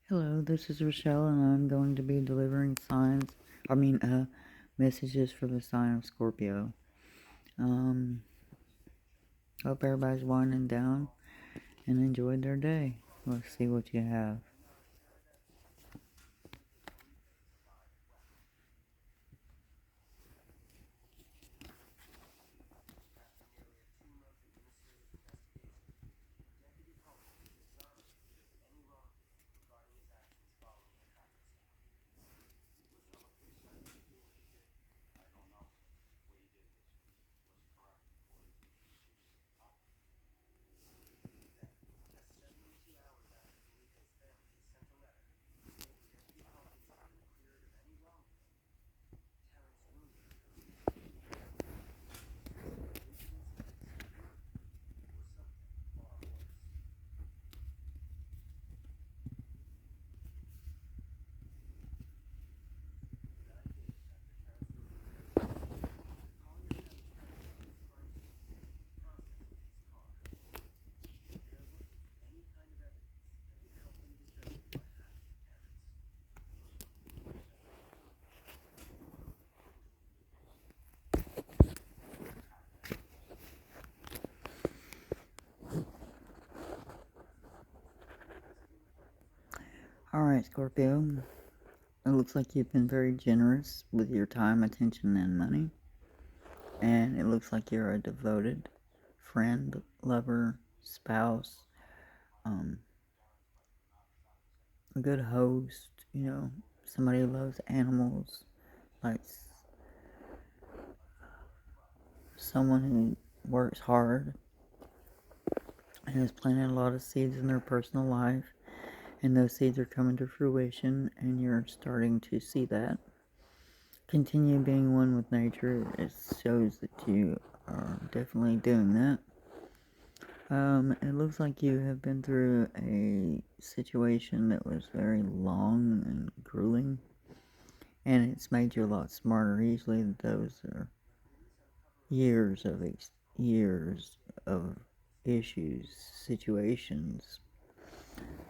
Hello, this is Rochelle, and I'm going to be delivering messages for the sign of Scorpio. Um, Hope everybody's winding down and enjoyed their day. Let's see what you have. Alright, Scorpio. It looks like you've been very generous with your time, attention, and money. And it looks like you're a devoted friend, lover, spouse, a good host, somebody who loves animals, like someone who works hard and has planted a lot of seeds in their personal life, and those seeds are coming to fruition, and you're starting to see that. Continue being one with nature. It shows that you are definitely doing that. It looks like you have been through a situation that was very long and grueling, and it's made you a lot smarter. Usually, those are years of issues, situations.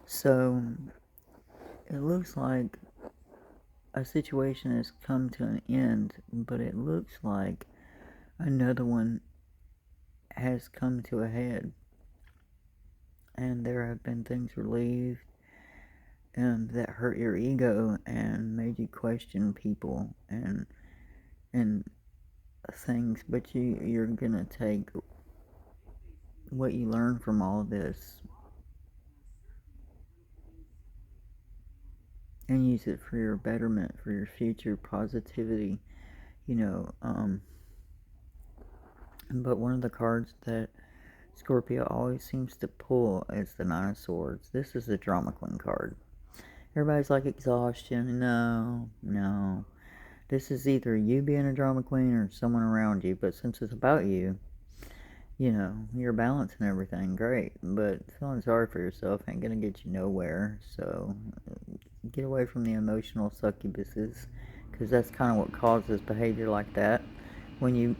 So it looks like a situation has come to an end, but it looks like another one has come to a head, and there have been things relieved that hurt your ego and made you question people and things, but you're gonna take what you learn from all of this and use it for your betterment, for your future positivity, you know. But one of the cards that Scorpio always seems to pull is the Nine of Swords. This is the drama queen card. Everybody's like exhaustion. No. This is either you being a drama queen or someone around you. But since it's about you, you're balancing everything great. But feeling sorry for yourself ain't gonna get you nowhere. So get away from the emotional succubuses, because that's kind of what causes behavior like that when you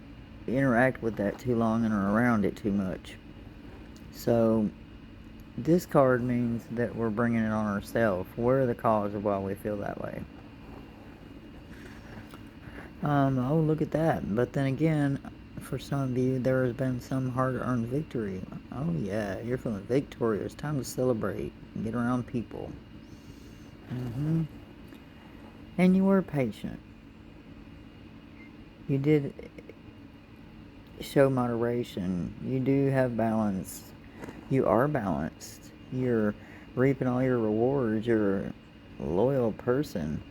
interact with that too long and are around it too much. So this card means that we're bringing it on ourselves. We're the cause of why we feel that way. Oh, look at that. But then again, for some of you, there has been some hard-earned victory. Oh, yeah, you're feeling victorious. Time to celebrate and get around people. And you were patient. You did show moderation. You do have balance. You are balanced. You're reaping all your rewards. You're a loyal person.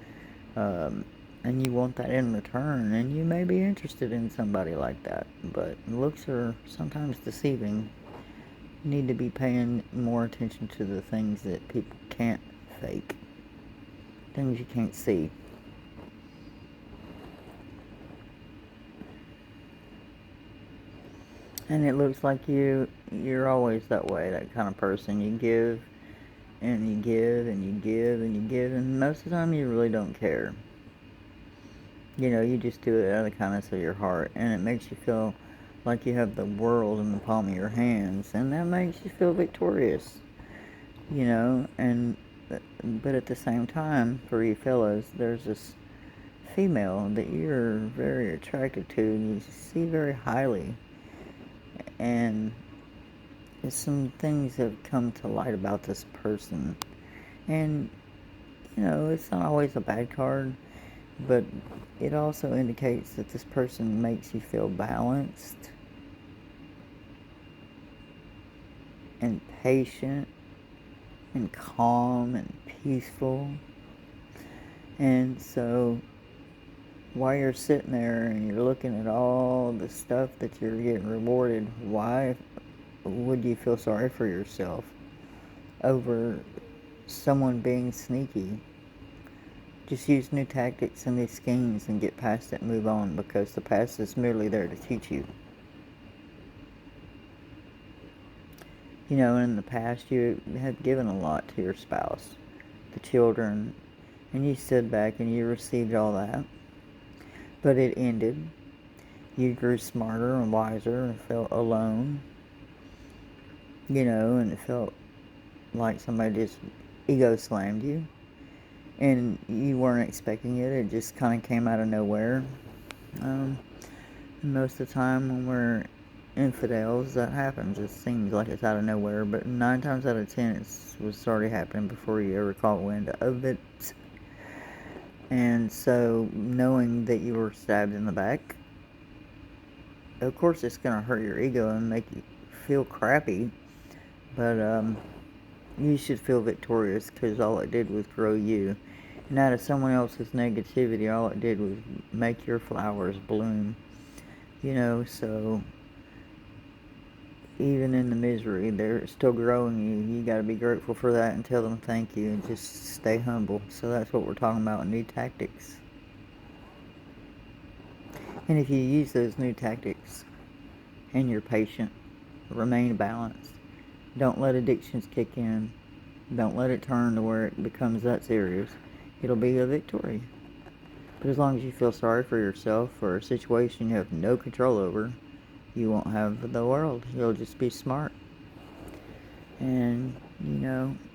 And you want that in return. And you may be interested in somebody like that. But looks are sometimes deceiving. You need to be paying more attention to the things that people can't fake. Things you can't see. And it looks like you're always that way, that kind of person. You give and you give and you give and you give, and most of the time you really don't care. You just do it out of the kindness of your heart, and it makes you feel like you have the world in the palm of your hands, and that makes you feel victorious. And but at the same time, for you fellas, there's this female that you're very attracted to and you see very highly. And some things have come to light about this person. And, it's not always a bad card, but it also indicates that this person makes you feel balanced and patient and calm and peaceful. And so while you're sitting there and you're looking at all the stuff that you're getting rewarded, why would you feel sorry for yourself over someone being sneaky? Just use new tactics and these schemes and get past it and move on, because the past is merely there to teach you. In the past you had given a lot to your spouse, the children, and you stood back and you received all that. But it ended. You grew smarter and wiser and felt alone, and it felt like somebody just ego slammed you. And you weren't expecting it. It just kind of came out of nowhere. Most of the time when we're infidels, that happens. It seems like it's out of nowhere, but 9 times out of 10 it was already happening before you ever caught wind of it. And so, knowing that you were stabbed in the back, of course it's going to hurt your ego and make you feel crappy, but you should feel victorious, because all it did was grow you. And out of someone else's negativity, all it did was make your flowers bloom. So even in the misery, they're still growing you. You got to be grateful for that and tell them thank you and just stay humble. So that's what we're talking about, new tactics. And if you use those new tactics and you're patient, remain balanced, don't let addictions kick in, don't let it turn to where it becomes that serious, it'll be a victory. But as long as you feel sorry for yourself for a situation you have no control over, you won't have the world. You'll just be smart. And,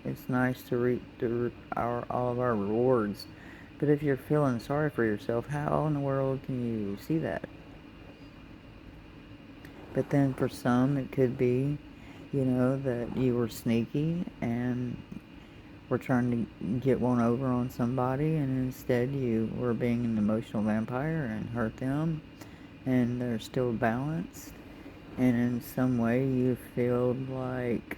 it's nice to reap all of our rewards. But if you're feeling sorry for yourself, how in the world can you see that? But then for some, it could be, that you were sneaky and were trying to get one over on somebody, and instead you were being an emotional vampire and hurt them, and they're still balanced, and in some way you feel like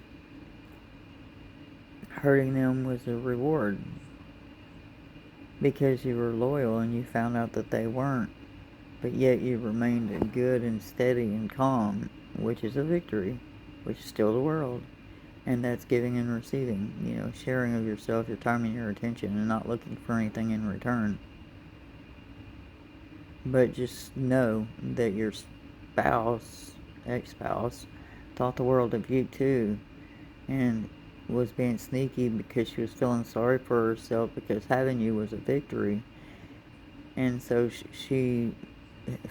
hurting them was a reward because you were loyal and you found out that they weren't, but yet you remained good and steady and calm, which is a victory, which is still the world. And that's giving and receiving, sharing of yourself, your time and your attention, and not looking for anything in return. But just know that your spouse, ex-spouse, thought the world of you too, and was being sneaky because she was feeling sorry for herself because having you was a victory. And so she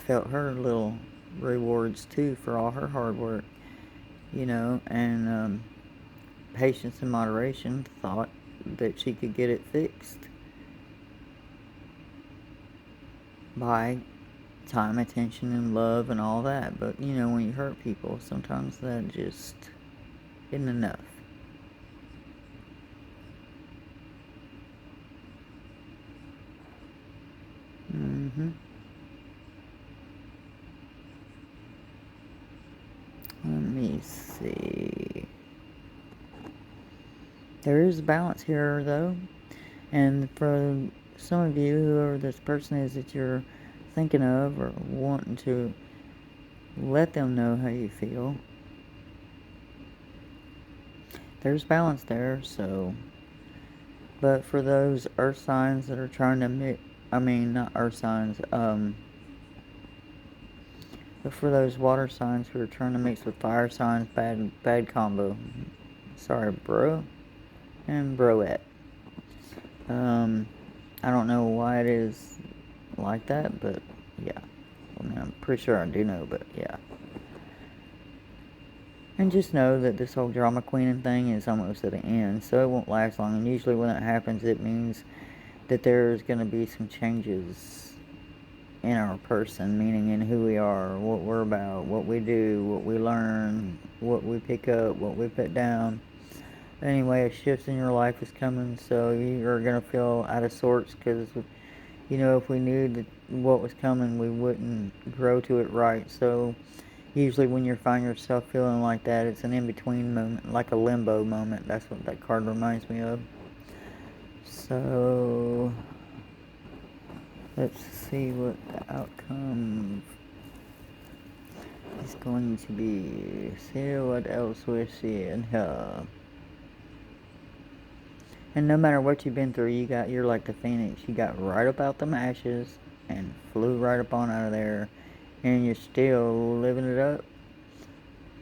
felt her little rewards too for all her hard work, and patience and moderation, thought that she could get it fixed by time, attention, and love and all that. But when you hurt people, sometimes that just isn't enough. Let me see. There is balance here, though. And for some of you, whoever this person is that you're thinking of or wanting to let them know how you feel, there's balance there. So, but for those earth signs that are trying to not earth signs, but for those water signs who are trying to mix with fire signs, bad combo. Sorry, bro and broette. I don't know why it is like that, but yeah. I'm pretty sure I do know, but yeah. And just know that this whole drama queening thing is almost at an end, so it won't last long. And usually when that happens, it means that there's going to be some changes in our person, meaning in who we are, what we're about, what we do, what we learn, what we pick up, what we put down. Anyway, a shift in your life is coming, so you're going to feel out of sorts because, you know, if we knew that what was coming, we wouldn't grow to it right. So usually when you find yourself feeling like that, it's an in-between moment, like a limbo moment. That's what that card reminds me of. So let's see what the outcome is going to be. See what else we're seeing here. And no matter what you've been through, you're like the phoenix. You got right up out them ashes and flew right up on out of there. And you're still living it up.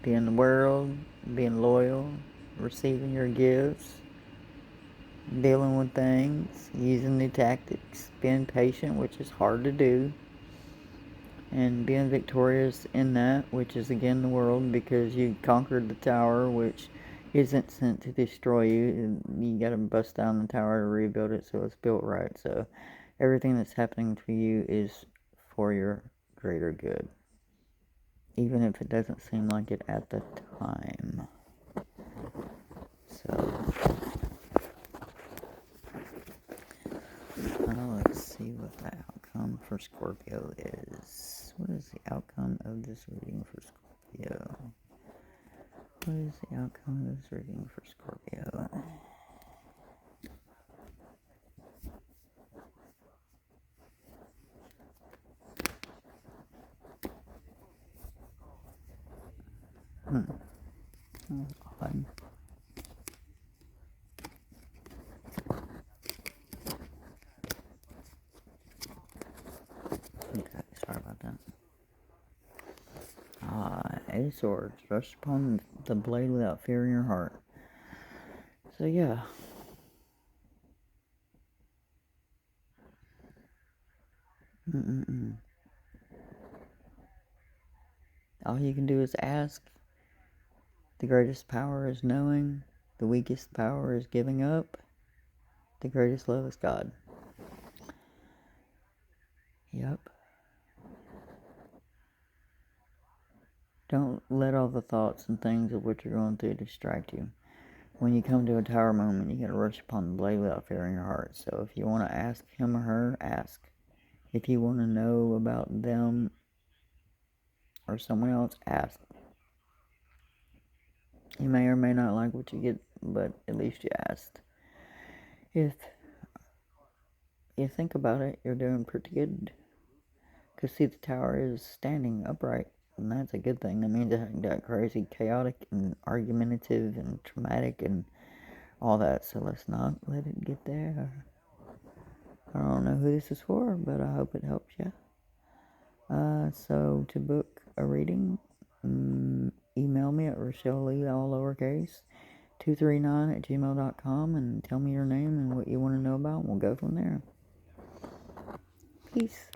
Being the world, being loyal, receiving your gifts, dealing with things, using new tactics, being patient, which is hard to do, and being victorious in that, which is again the world, because you conquered the tower, which isn't sent to destroy you. You gotta bust down the tower to rebuild it so it's built right. So everything that's happening to you is for your greater good, even if it doesn't seem like it at the time. So let's see what the outcome for Scorpio is. What is the outcome of this reading for Scorpio? What is the outcome of this reading for Scorpio? Odd. Okay, sorry about that. Eight of Swords. Rush upon the blade without fear in your heart. So yeah. All you can do is ask. The greatest power is knowing. The weakest power is giving up. The greatest love is God. Yep. Don't let all the thoughts and things of what you're going through distract you. When you come to a tower moment, you gotta rush upon the blade without fear in your heart. So if you want to ask him or her, ask. If you want to know about them or someone else, ask. You may or may not like what you get, but at least you asked. If you think about it, you're doing pretty good. Because see, the tower is standing upright, and that's a good thing. That means it hasn't got crazy, chaotic, and argumentative, and traumatic, and all that. So let's not let it get there. I don't know who this is for, but I hope it helps you. So to book a reading, email me at Rochelle Lee, all lowercase, 239@gmail.com, and tell me your name and what you want to know about, and we'll go from there. Peace.